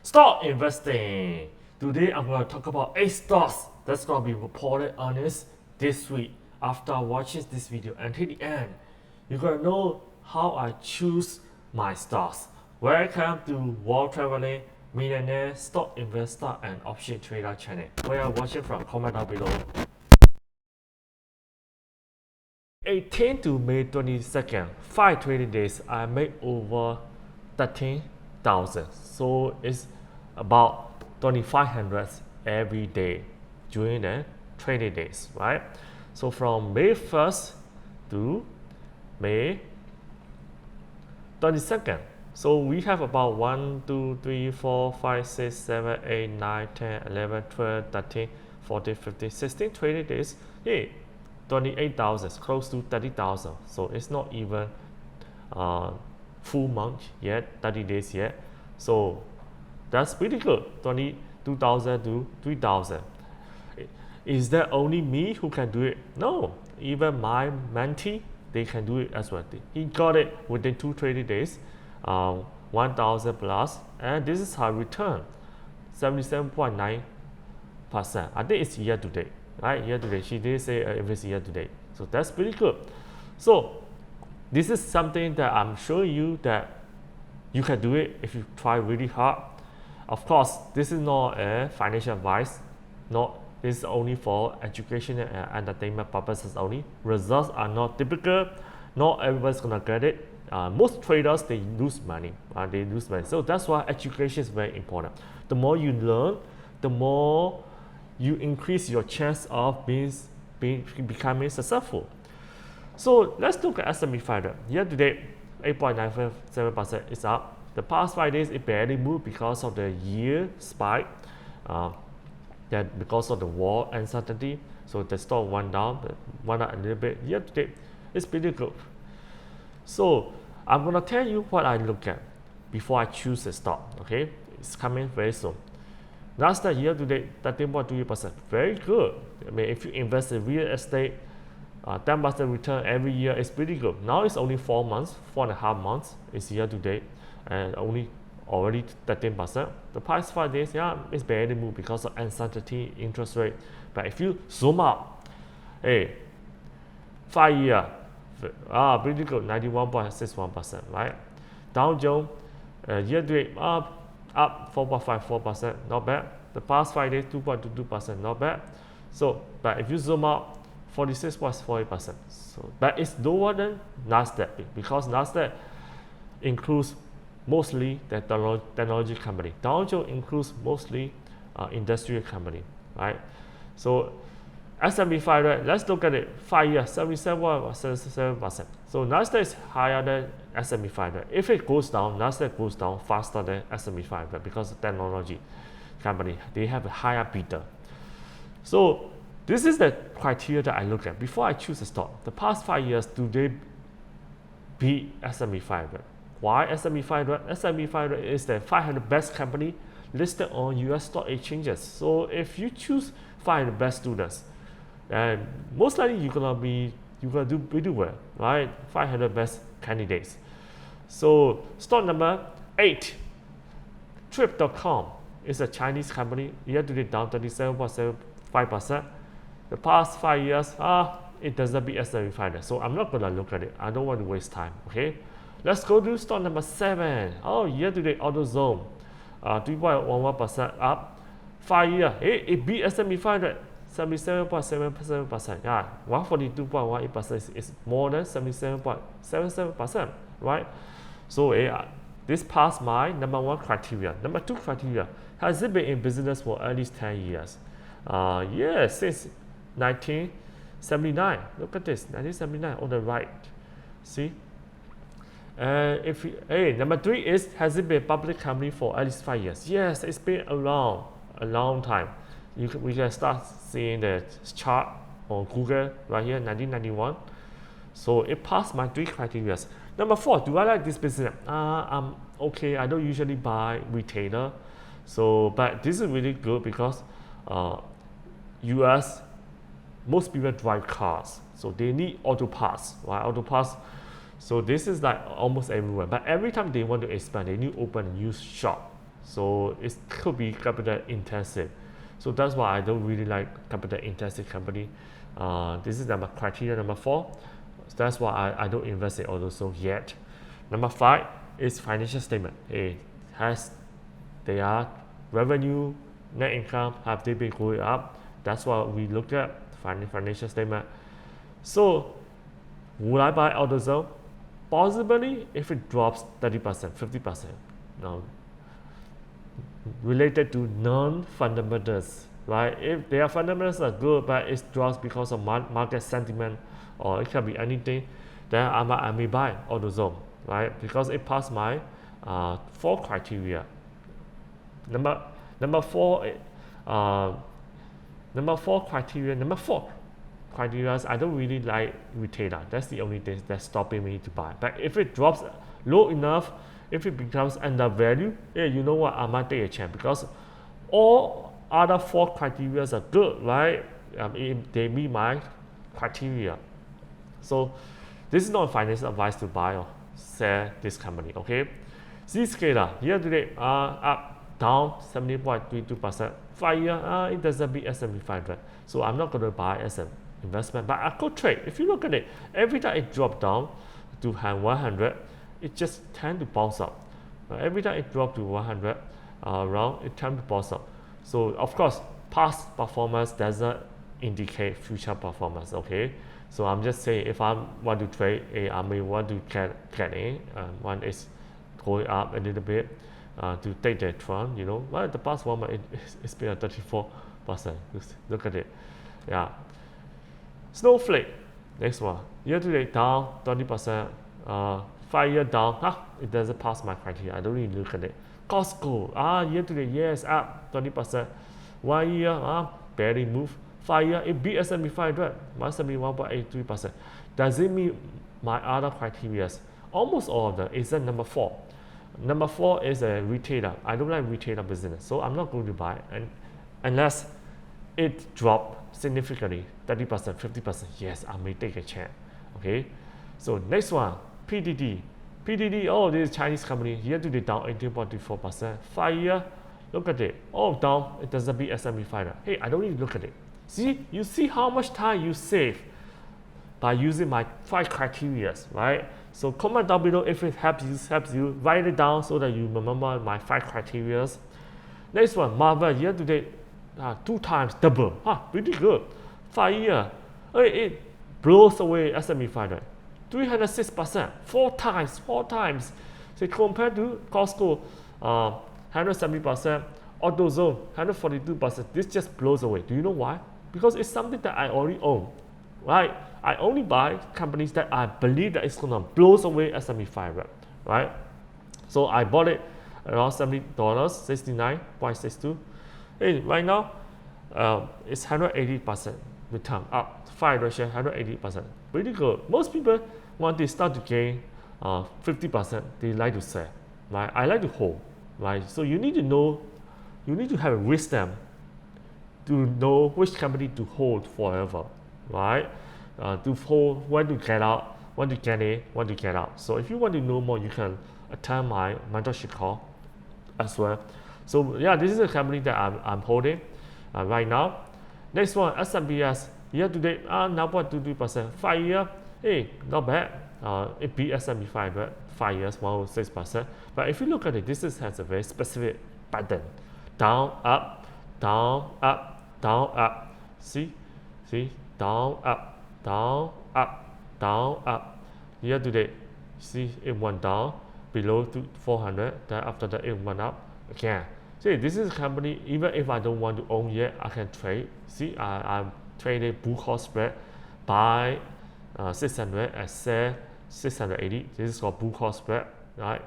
Stock investing. Today I'm going to talk about 8 stocks that's going to be reported earnings this week. After watching this video until the end, you're going to know how I choose my stocks. Welcome to World Traveling, Millionaire, Stock Investor and Option Trader channel. Where you're watching from, comment down below. 18 to May 22nd, 5 trading days, I made over 13,000. So it's about 2,500 every day during the trading days, right? So from May 1st to May 22nd. So we have about 1, 2, 3, 4, 5, 6, 7, 8, 9, 10, 11, 12, 13, 14, 15, 16 trading days. Hey, 28,000, close to 30,000. So it's not even full month yet, 30 days yet. So that's pretty good, 22,000 to 3,000. Is that only me who can do it? No, even my mentee, they can do it as well. He got it within 2 trading days, 1,000 plus, and this is her return, 77.9%. I think it's year to date, right? Year to date. She did say if it's year to date, so that's pretty good. So this is something that I'm showing you that you can do it if you try really hard. Of course, this is not a financial advice. This is only for education and entertainment purposes only. Results are not typical. Not everyone's gonna get it. Most traders, they lose money. So that's why education is very important. The more you learn, the more you increase your chance of becoming successful. So let's look at S&P 500. Year to date, 8.97% is up. The past 5 days, it barely moved because of the year spike. Because of the war uncertainty, so the stock went down, went up a little bit. Year to date, it's pretty good. So I'm gonna tell you what I look at before I choose a stock. Okay, it's coming very soon. Nasdaq year to date, 13.3%, very good. I mean, if you invest in real estate, 10% return every year is pretty good. Now it's only 4 months, 4.5 months. It's year to date, and already 13%. The past 5 days, yeah, it's barely moved because of uncertainty, interest rate. But if you zoom out, hey, 5 year, pretty good, 91.61%, right? Dow Jones, year to date, up 4.54%, not bad. The past 5 days, 2.22%, not bad. So, but if you zoom out, 46.48%. So, but it's lower than Nasdaq because Nasdaq includes mostly the technology company. Dow Jones includes mostly industrial company, right? So S&P 500, let's look at it. 5 years, 77.77%. So Nasdaq is higher than S&P 500. If it goes down, Nasdaq goes down faster than S&P 500 because of technology company, they have a higher beta. So this is the criteria that I look at before I choose a stock. The past 5 years, do they beat S&P 500? Why S&P 500? S&P 500 is the 500 best company listed on US stock exchanges. So if you choose 500 best students, and most likely you're gonna do pretty well, right? 500 best candidates. So stock number 8, Trip.com is a Chinese company. Year to date down 37.75%. The past 5 years, it doesn't beat S&P 500. So I'm not gonna look at it. I don't want to waste time. Okay. Let's go to stock number 7. Year to date, AutoZone, 3.11% up. 5 year, it beat S&P 500, 77.77%. Yeah, 142.18% is more than 77.77%, right? So this passed my number 1 criteria. Number 2 criteria, has it been in business for at least 10 years? Yes, since 1979. Look at this, 1979 on the right. See? Number 3 is, has it been a public company for at least 5 years? Yes, it's been around a long time. We can start seeing the chart on Google right here, 1991. So it passed my 3 criteria. Number 4, do I like this business? I'm okay. I don't usually buy retailer. So, but this is really good because US, most people drive cars. So they need auto parts, right? Auto parts. So this is like almost everywhere. But every time they want to expand, they need to open a new shop. So it could be capital intensive. So that's why I don't really like capital intensive company. This is number criteria number 4. So that's why I don't invest in all those yet. Number 5 is financial statement. Has their revenue, net income, have they been going up? That's what we look at, financial statement. So would I buy AutoZone? Possibly if it drops 30%, 50%. Now, related to non-fundamentals, right? If their fundamentals are good, but it drops because of market sentiment, or it can be anything, then I may buy AutoZone, right? Because it passed my 4 criteria. Number 4 criteria, I don't really like retailer. That's the only thing that's stopping me to buy. But if it drops low enough, if it becomes undervalued, you know what, I might take a chance, because all other 4 criteria are good, right? They meet my criteria. So this is not a financial advice to buy or sell this company, okay? Zscaler, year to date, up, down 70.32%. 5 year, it doesn't beat S&P 500. So I'm not going to buy as an investment, but I could trade. If you look at it, every time it dropped down to 100, it just tend to bounce up. Every time it dropped to 100 around, it tend to bounce up. So of course, past performance doesn't indicate future performance, okay? So I'm just saying, if I want to trade, I may want to get in. One is going up a little bit to take the trend, you know. Well, the past 1 month, it's been at 34%. Look at it. Yeah. Snowflake, next one. Year to date down 20%. 5 year down, it doesn't pass my criteria. I don't really look at it. Costco, year to date, yes, up 20%. 1 year, barely move. 5 year, it beat S&P 500, 171.83%. Does it meet my other criteria? Almost all of them. It's at number 4. Number 4 is a retailer. I don't like retailer business, so I'm not going to buy it. Unless it dropped significantly, 30%, 50%, yes, I may take a chance. Okay, so next one, PDD. PDD, this is Chinese company. Year to date down 18.24%. 5 year, look at it. Down. It doesn't beat S&P 500. Hey, I don't even look at it. See, you see how much time you save by using my 5 criteria, right? So comment down below if it helps you. Write it down so that you remember my 5 criteria. Next one, Marvel, year to date, 2 times double. Pretty good. 5 year, it blows away S&P 500. 306%, 4 times. So compared to Costco, 170%, AutoZone, 142%. This just blows away. Do you know why? Because it's something that I already own, right? I only buy companies that I believe that it's gonna blow away S&P 500, right? So I bought it around $70, 69.62. Hey, right now, it's 180% return up. 5 share, 180%. Pretty good. Most people, when they start to gain 50%, they like to sell, right? I like to hold, right? So you need to know, you need to have a wisdom to know which company to hold forever, right? To hold, when to get out, when to get in, when to get out. So if you want to know more, you can attend my mentorship call as well. So yeah, this is a company that I'm holding right now. Next one, SMBS, year to date, 9.23%. 5 year, hey, not bad. It beat S&P 500, 5 years, 106%. But if you look at it, this has a very specific pattern. Down, up, down, up, down, up. See, down, up, down, up, down, up. Year to date, see, it went down below to 400. Then after that, it went up again. See, this is a company, even if I don't want to own yet, I can trade. See, I'm trading bull call spread, buy 600 and sell 680. This is called bull call spread, right?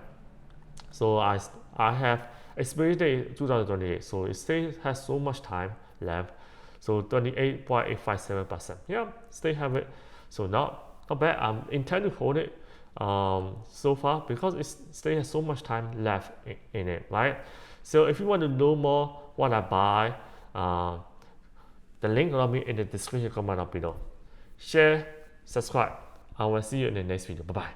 So I have expired date 2028, so it still has so much time left. So 28.857%. Yeah, still have it. So not bad. I'm intend to hold it so far because it still has so much time left in it, right? So if you want to know more what I buy, the link will be in the description comment down below. Share, subscribe. I will see you in the next video. Bye bye.